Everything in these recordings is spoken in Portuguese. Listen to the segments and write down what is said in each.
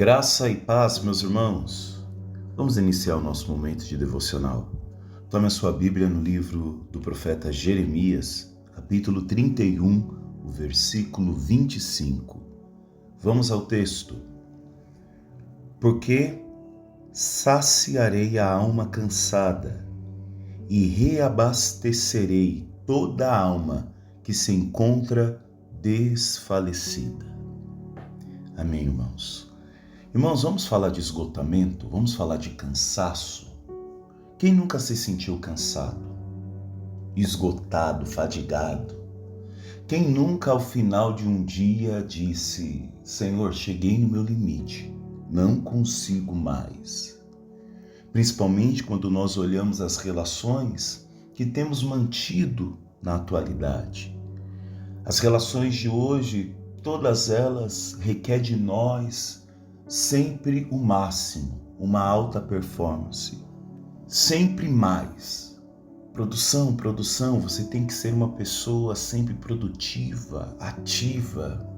Graça e paz, meus irmãos. Vamos iniciar o nosso momento de devocional. Tome a sua Bíblia no livro do profeta Jeremias, capítulo 31, o versículo 25. Vamos ao texto. Porque saciarei a alma cansada e reabastecerei toda a alma que se encontra desfalecida. Amém, irmãos. Irmãos, vamos falar de esgotamento, vamos falar de cansaço. Quem nunca se sentiu cansado, esgotado, fadigado? Quem nunca ao final de um dia disse: Senhor, cheguei no meu limite, não consigo mais? Principalmente quando nós olhamos as relações que temos mantido na atualidade. As relações de hoje, todas elas requerem de nós sempre o máximo, uma alta performance, sempre mais. Produção, você tem que ser uma pessoa sempre produtiva, ativa.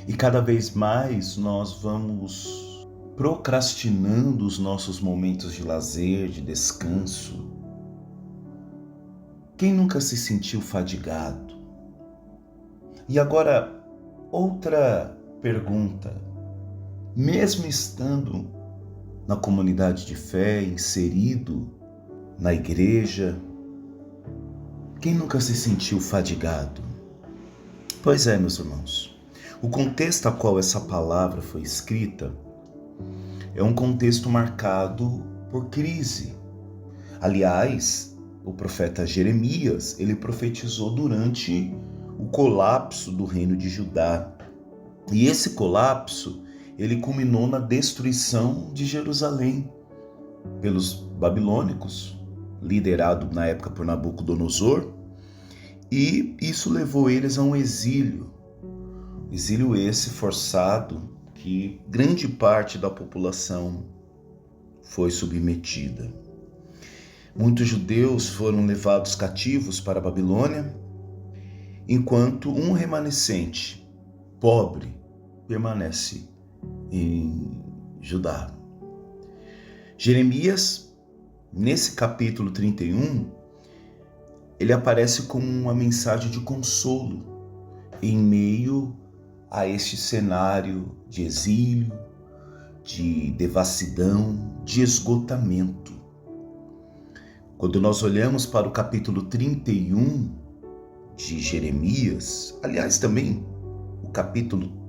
E cada vez mais nós vamos procrastinando os nossos momentos de lazer, de descanso. Quem nunca se sentiu fadigado? E agora, outra pergunta. Mesmo estando na comunidade de fé, inserido na igreja, quem nunca se sentiu fadigado? Pois é, meus irmãos, o contexto a qual essa palavra foi escrita é um contexto marcado por crise. Aliás, o profeta Jeremias, ele profetizou durante o colapso do reino de Judá. E esse colapso ele culminou na destruição de Jerusalém pelos babilônicos, liderado na época por Nabucodonosor, e isso levou eles a um exílio esse forçado que grande parte da população foi submetida. Muitos judeus foram levados cativos para a Babilônia, enquanto um remanescente, pobre, permanece em Judá. Jeremias, nesse capítulo 31, ele aparece como uma mensagem de consolo em meio a este cenário de exílio, de devassidão, de esgotamento. Quando nós olhamos para o capítulo 31 de Jeremias, aliás, também o capítulo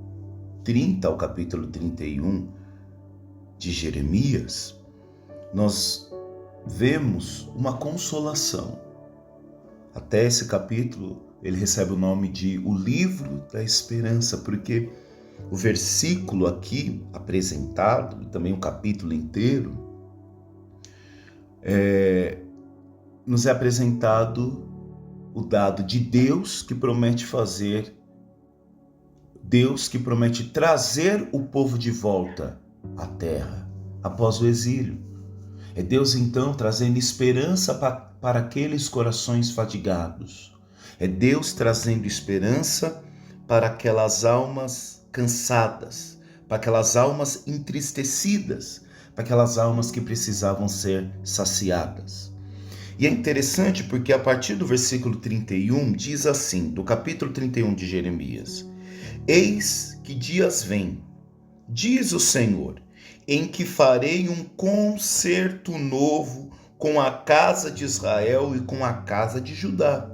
30 ao capítulo 31 de Jeremias, nós vemos uma consolação. Até esse capítulo, ele recebe o nome de o livro da esperança, porque o versículo aqui apresentado, e também o capítulo inteiro, nos é apresentado o dado de Deus que promete trazer o povo de volta à terra após o exílio. É Deus então trazendo esperança para aqueles corações fadigados. É Deus trazendo esperança para aquelas almas cansadas, para aquelas almas entristecidas, para aquelas almas que precisavam ser saciadas. E é interessante porque a partir do versículo 31 diz assim, do capítulo 31 de Jeremias: Eis que dias vêm, diz o Senhor, em que farei um concerto novo com a casa de Israel e com a casa de Judá.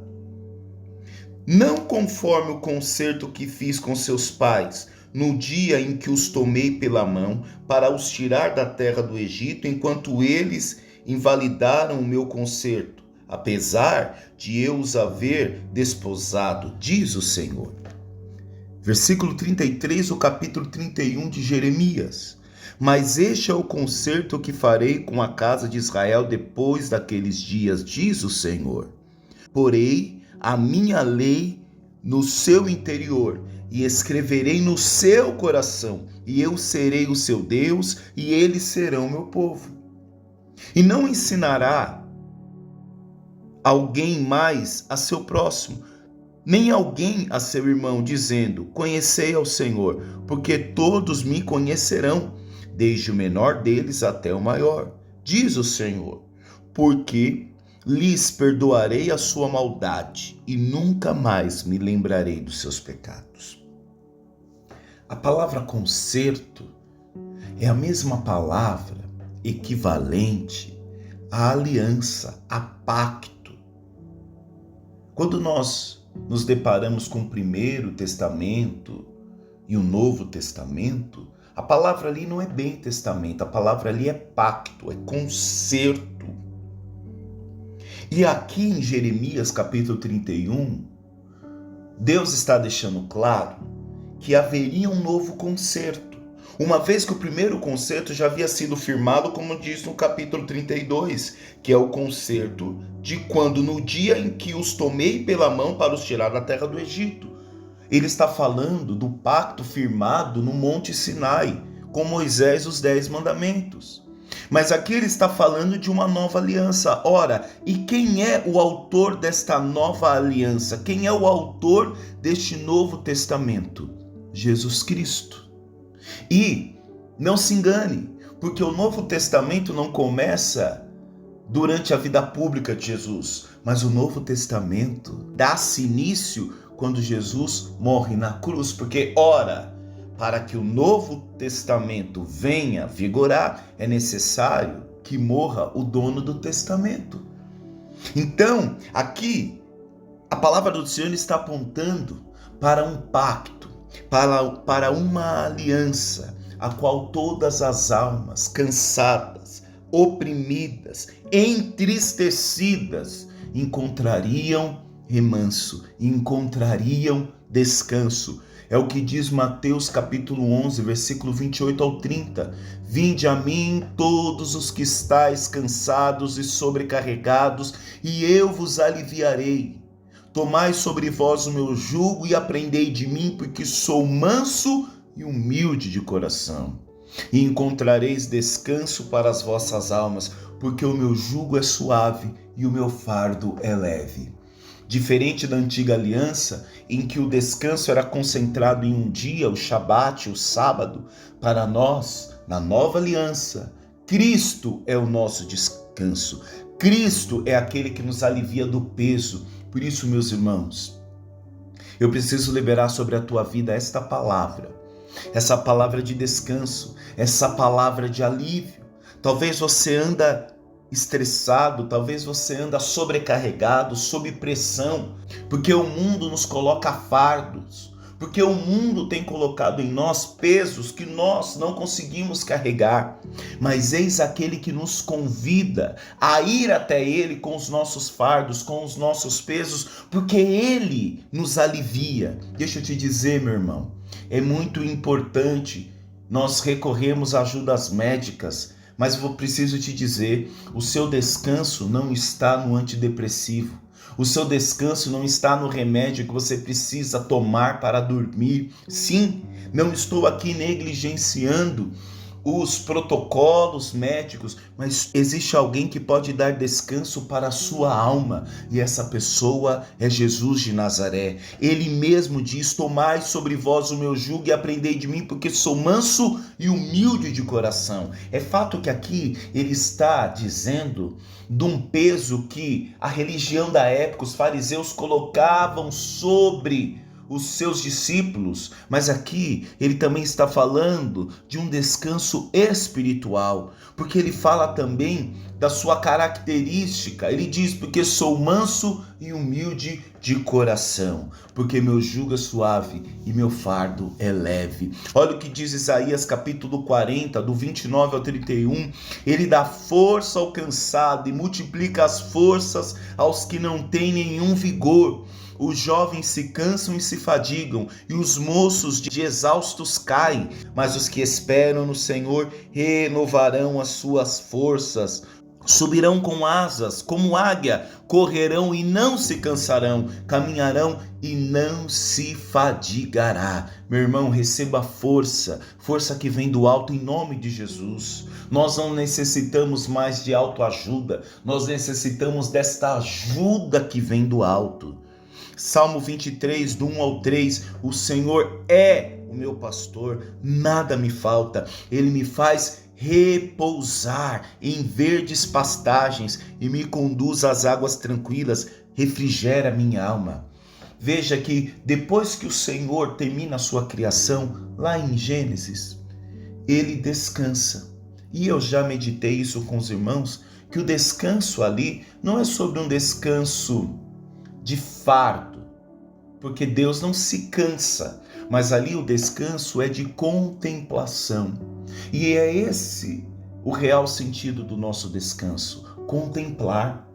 Não conforme o concerto que fiz com seus pais, no dia em que os tomei pela mão para os tirar da terra do Egito, enquanto eles invalidaram o meu concerto, apesar de eu os haver desposado, diz o Senhor. Versículo 33, o capítulo 31 de Jeremias. Mas este é o concerto que farei com a casa de Israel depois daqueles dias, diz o Senhor. Porei a minha lei no seu interior e escreverei no seu coração, e eu serei o seu Deus e eles serão meu povo. E não ensinará alguém mais a seu próximo, nem alguém a seu irmão, dizendo: conhecei ao Senhor, porque todos me conhecerão, desde o menor deles até o maior, diz o Senhor, porque lhes perdoarei a sua maldade e nunca mais me lembrarei dos seus pecados. A palavra conserto é a mesma palavra equivalente à aliança, a pacto. Quando nós nos deparamos com o Primeiro Testamento e o Novo Testamento, a palavra ali não é bem testamento, a palavra ali é pacto, é conserto. E aqui em Jeremias capítulo 31, Deus está deixando claro que haveria um novo concerto. Uma vez que o primeiro concerto já havia sido firmado, como diz no capítulo 32, que é o concerto de quando no dia em que os tomei pela mão para os tirar da terra do Egito. Ele está falando do pacto firmado no Monte Sinai, com Moisés, os 10 mandamentos. Mas aqui ele está falando de uma nova aliança. Ora, e quem é o autor desta nova aliança? Quem é o autor deste Novo Testamento? Jesus Cristo. E não se engane, porque o Novo Testamento não começa durante a vida pública de Jesus, mas o Novo Testamento dá-se início quando Jesus morre na cruz, porque, ora, para que o Novo Testamento venha vigorar, é necessário que morra o dono do testamento. Então, aqui, a palavra do Senhor está apontando para um pacto, para uma aliança, a qual todas as almas cansadas, oprimidas, entristecidas, encontrariam remanso, encontrariam descanso. É o que diz Mateus capítulo 11, versículo 28 ao 30. Vinde a mim todos os que estáis cansados e sobrecarregados, e eu vos aliviarei. Tomai sobre vós o meu jugo e aprendei de mim, porque sou manso e humilde de coração. E encontrareis descanso para as vossas almas, porque o meu jugo é suave e o meu fardo é leve. Diferente da antiga aliança, em que o descanso era concentrado em um dia, o Shabat, o sábado, para nós, na nova aliança, Cristo é o nosso descanso. Cristo é aquele que nos alivia do peso. Por isso, meus irmãos, eu preciso liberar sobre a tua vida esta palavra de descanso, essa palavra de alívio. Talvez você anda estressado, talvez você anda sobrecarregado, sob pressão, porque o mundo nos coloca fardos, porque o mundo tem colocado em nós pesos que nós não conseguimos carregar. Mas eis aquele que nos convida a ir até ele com os nossos fardos, com os nossos pesos, porque ele nos alivia. Deixa eu te dizer, meu irmão, é muito importante nós recorrermos a ajudas médicas, mas eu preciso te dizer, o seu descanso não está no antidepressivo. O seu descanso não está no remédio que você precisa tomar para dormir. Sim, não estou aqui negligenciando os protocolos médicos, mas existe alguém que pode dar descanso para a sua alma, e essa pessoa é Jesus de Nazaré. Ele mesmo diz: tomai sobre vós o meu jugo e aprendei de mim, porque sou manso e humilde de coração. É fato que aqui ele está dizendo de um peso que a religião da época, os fariseus, colocavam sobre os seus discípulos, mas aqui ele também está falando de um descanso espiritual, porque ele fala também da sua característica. Ele diz: porque sou manso e humilde de coração, porque meu jugo é suave e meu fardo é leve. Olha o que diz Isaías capítulo 40, do 29 ao 31, ele dá força ao cansado e multiplica as forças aos que não têm nenhum vigor. Os jovens se cansam e se fadigam, e os moços de exaustos caem, mas os que esperam no Senhor renovarão as suas forças. Subirão com asas, como águia, correrão e não se cansarão, caminharão e não se fadigará. Meu irmão, receba força que vem do alto em nome de Jesus. Nós não necessitamos mais de autoajuda, nós necessitamos desta ajuda que vem do alto. Salmo 23, do 1 ao 3, o Senhor é o meu pastor, nada me falta, Ele me faz repousar em verdes pastagens e me conduz às águas tranquilas, refrigera minha alma. Veja que depois que o Senhor termina a sua criação, lá em Gênesis, Ele descansa. E eu já meditei isso com os irmãos, que o descanso ali não é sobre um descanso de fardo, porque Deus não se cansa, mas ali o descanso é de contemplação. E é esse o real sentido do nosso descanso: contemplar,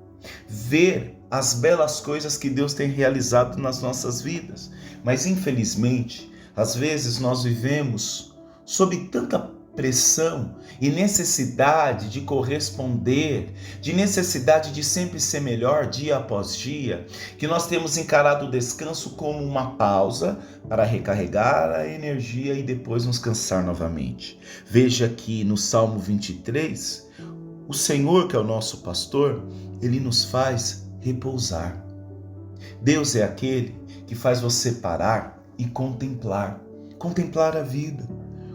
ver as belas coisas que Deus tem realizado nas nossas vidas. Mas infelizmente, às vezes nós vivemos sob tanta pressão e necessidade de corresponder, de necessidade de sempre ser melhor dia após dia, que nós temos encarado o descanso como uma pausa para recarregar a energia e depois nos cansar novamente. Veja que no Salmo 23, o Senhor, que é o nosso pastor, Ele nos faz repousar. Deus é aquele que faz você parar e contemplar a vida,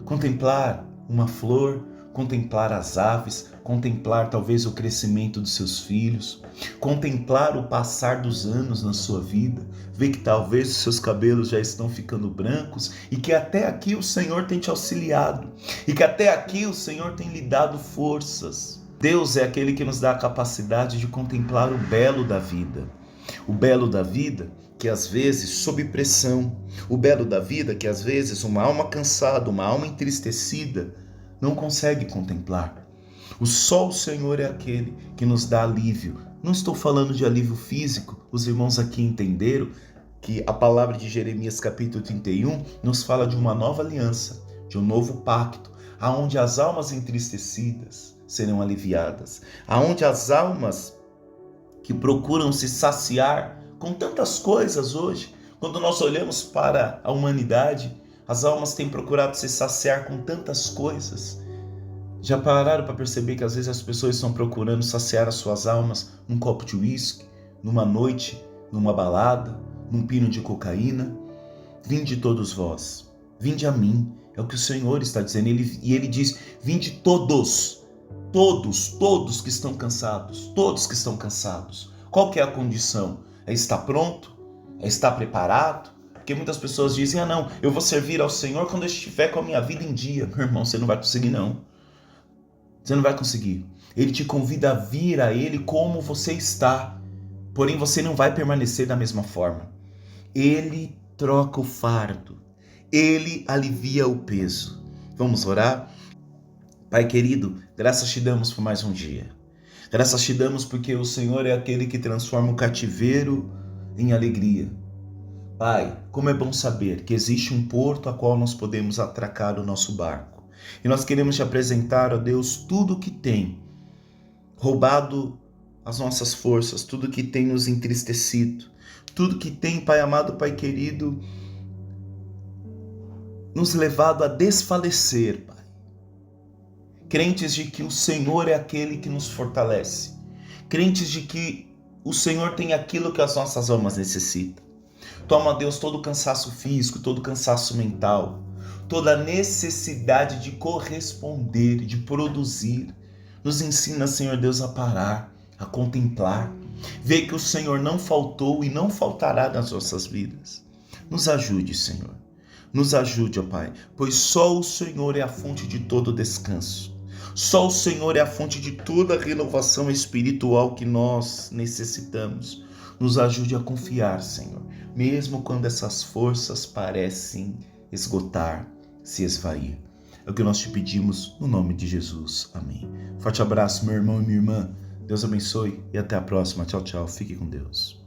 contemplar uma flor, contemplar as aves, contemplar talvez o crescimento dos seus filhos, contemplar o passar dos anos na sua vida, ver que talvez os seus cabelos já estão ficando brancos e que até aqui o Senhor tem te auxiliado e que até aqui o Senhor tem lhe dado forças. Deus é aquele que nos dá a capacidade de contemplar o belo da vida. O belo da vida que às vezes sob pressão, o belo da vida que às vezes uma alma cansada, uma alma entristecida não consegue contemplar. Só o Senhor é aquele que nos dá alívio. Não estou falando de alívio físico, os irmãos aqui entenderam que a palavra de Jeremias capítulo 31 nos fala de uma nova aliança, de um novo pacto, aonde as almas entristecidas serão aliviadas, aonde as almas que procuram se saciar com tantas coisas hoje, quando nós olhamos para a humanidade, as almas têm procurado se saciar com tantas coisas. Já pararam para perceber que às vezes as pessoas estão procurando saciar as suas almas num copo de uísque, numa noite, numa balada, num pino de cocaína? Vinde todos vós, vinde a mim, é o que o Senhor está dizendo. Ele diz, vinde todos que estão cansados, todos que estão cansados. Qual que é a condição? É estar pronto? É estar preparado? Porque muitas pessoas dizem, não, eu vou servir ao Senhor quando eu estiver com a minha vida em dia. Meu irmão, você não vai conseguir não. Você não vai conseguir. Ele te convida a vir a Ele como você está. Porém, você não vai permanecer da mesma forma. Ele troca o fardo. Ele alivia o peso. Vamos orar? Pai querido, graças te damos por mais um dia. Graças te damos porque o Senhor é aquele que transforma o cativeiro em alegria. Pai, como é bom saber que existe um porto a qual nós podemos atracar o nosso barco. E nós queremos te apresentar, ó Deus, tudo que tem roubado as nossas forças, tudo que tem nos entristecido, tudo que tem, Pai amado, Pai querido, nos levado a desfalecer, Pai. Crentes de que o Senhor é aquele que nos fortalece. Crentes de que o Senhor tem aquilo que as nossas almas necessitam. Toma, Deus, todo o cansaço físico, todo o cansaço mental, toda a necessidade de corresponder, de produzir. Nos ensina, Senhor Deus, a parar, a contemplar. Ver que o Senhor não faltou e não faltará nas nossas vidas. Nos ajude, Senhor. Nos ajude, ó Pai, pois só o Senhor é a fonte de todo descanso. Só o Senhor é a fonte de toda a renovação espiritual que nós necessitamos. Nos ajude a confiar, Senhor, mesmo quando essas forças parecem esgotar, se esvair. É o que nós te pedimos no nome de Jesus. Amém. Forte abraço, meu irmão e minha irmã. Deus abençoe e até a próxima. Tchau, tchau. Fique com Deus.